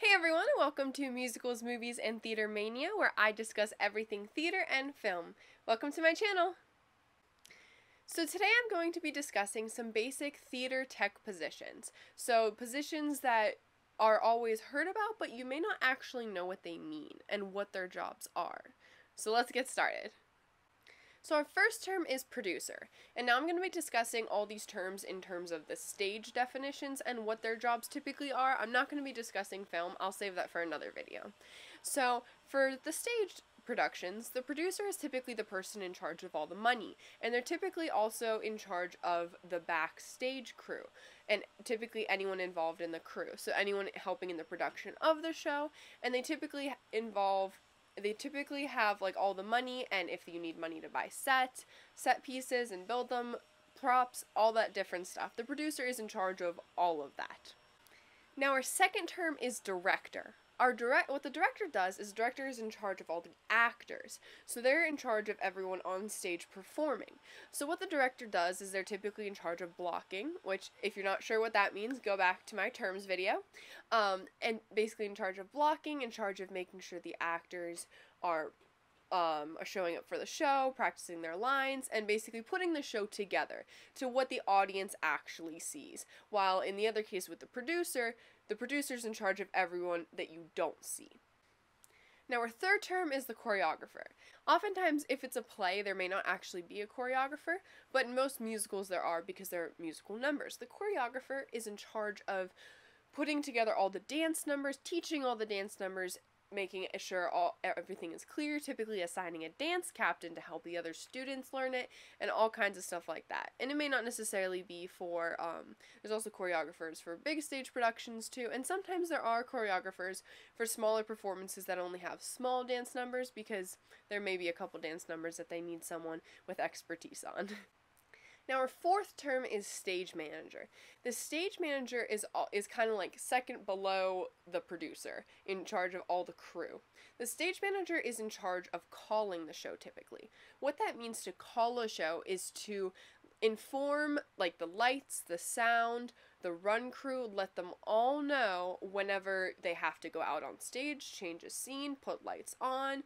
Hey everyone, and welcome to Musicals, Movies, and Theater Mania, where I discuss everything theater and film. Welcome to my channel! So today I'm going to be discussing some basic theater tech positions. So positions that are always heard about, but you may not actually know what they mean and what their jobs are. So let's get started. So our first term is producer, and now I'm going to be discussing all these terms in terms of the stage definitions and what their jobs typically are. I'm not going to be discussing film, I'll save that for another video. So for the stage productions, the producer is typically the person in charge of all the money, and they're typically also in charge of the backstage crew, and typically anyone involved in the crew, so anyone helping in the production of the show, and they typically have like all the money, and if you need money to buy set pieces and build them, props, all that different stuff. The producer is in charge of all of that. Now our second term is director. What the director does is director is in charge of all the actors. So they're in charge of everyone on stage performing. So what the director does is they're typically in charge of blocking, which if you're not sure what that means, go back to my terms video. And basically in charge of blocking, in charge of making sure the actors are showing up for the show, practicing their lines, and basically putting the show together to what the audience actually sees. While in the other case with the producer's in charge of everyone that you don't see. Now our third term is the choreographer. Oftentimes if it's a play, there may not actually be a choreographer, but in most musicals there are because they're musical numbers. The choreographer is in charge of putting together all the dance numbers, teaching all the dance numbers, making sure everything is clear, typically assigning a dance captain to help the other students learn it, and all kinds of stuff like that. And it may not necessarily be for, there's also choreographers for big stage productions too, and sometimes there are choreographers for smaller performances that only have small dance numbers because there may be a couple dance numbers that they need someone with expertise on. Now our fourth term is stage manager. The stage manager is kind of like second below the producer, in charge of all the crew. The stage manager is in charge of calling the show typically. What that means to call a show is to inform like the lights, the sound, the run crew, let them all know whenever they have to go out on stage, change a scene, put lights on,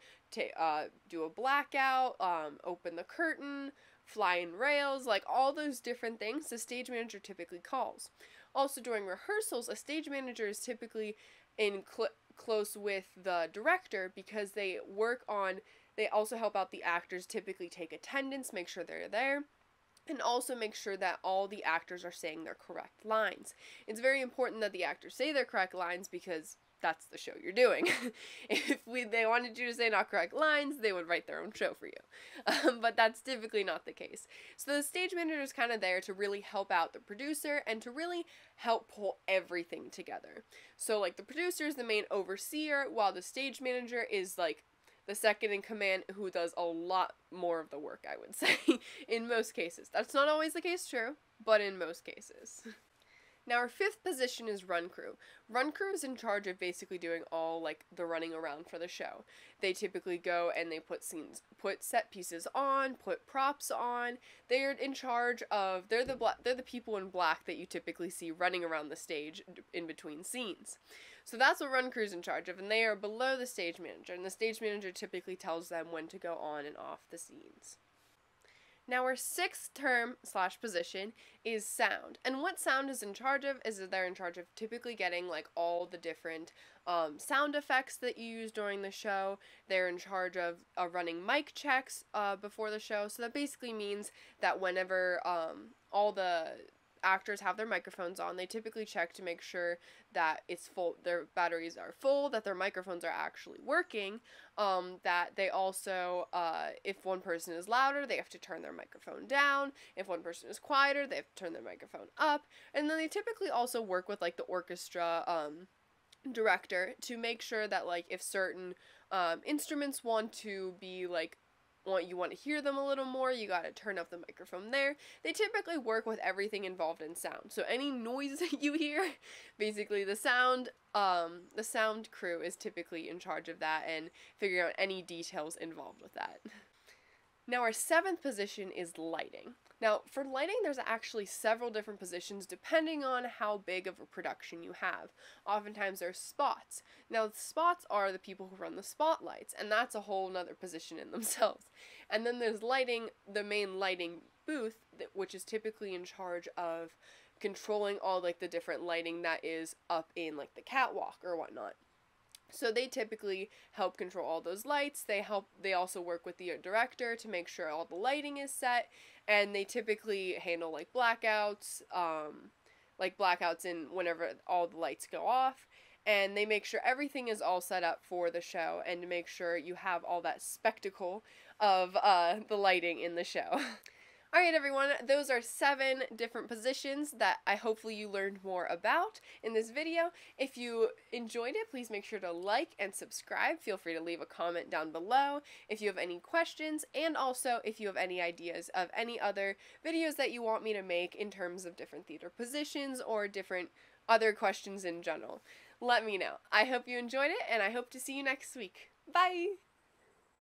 do a blackout, open the curtain, flying rails, like all those different things the stage manager typically calls. Also during rehearsals, a stage manager is typically in close with the director because they also help out the actors, typically take attendance, make sure they're there, and also make sure that all the actors are saying their correct lines. It's very important that the actors say their correct lines because that's the show you're doing. If they wanted you to say not correct lines, they would write their own show for you. But that's typically not the case. So the stage manager is kind of there to really help out the producer and to really help pull everything together. So like the producer is the main overseer, while the stage manager is like the second in command who does a lot more of the work, I would say, in most cases. That's not always the case true, but in most cases. Now our fifth position is run crew. Run crew is in charge of basically doing all like the running around for the show. They typically go and they put set pieces on, put props on. They're in charge of, they're the people in black that you typically see running around the stage in between scenes. So that's what run crew is in charge of, and they are below the stage manager, and the stage manager typically tells them when to go on and off the scenes. Now our sixth term / position is sound. And what sound is in charge of is that they're in charge of typically getting like all the different sound effects that you use during the show. They're in charge of running mic checks before the show. So that basically means that whenever all the actors have their microphones on, they typically check to make sure that it's full, their batteries are full, that their microphones are actually working, that they also, if one person is louder, they have to turn their microphone down, if one person is quieter, they have to turn their microphone up, and then they typically also work with like the orchestra director to make sure that like if certain instruments want to be like, you want to hear them a little more, you gotta turn up the microphone there. They typically work with everything involved in sound. So any noise that you hear, basically the sound crew is typically in charge of that and figuring out any details involved with that. Now our seventh position is lighting. Now, for lighting, there's actually several different positions depending on how big of a production you have. Oftentimes there's spots. Now, the spots are the people who run the spotlights, and that's a whole nother position in themselves. And then there's lighting, the main lighting booth, which is typically in charge of controlling all like the different lighting that is up in like the catwalk or whatnot. So they typically help control all those lights. They also work with the director to make sure all the lighting is set, and they typically handle like blackouts in whenever all the lights go off, and they make sure everything is all set up for the show and to make sure you have all that spectacle of the lighting in the show. Alright everyone, those are 7 different positions that hopefully you learned more about in this video. If you enjoyed it, please make sure to like and subscribe. Feel free to leave a comment down below if you have any questions, and also if you have any ideas of any other videos that you want me to make in terms of different theater positions or different other questions in general. Let me know. I hope you enjoyed it, and I hope to see you next week. Bye!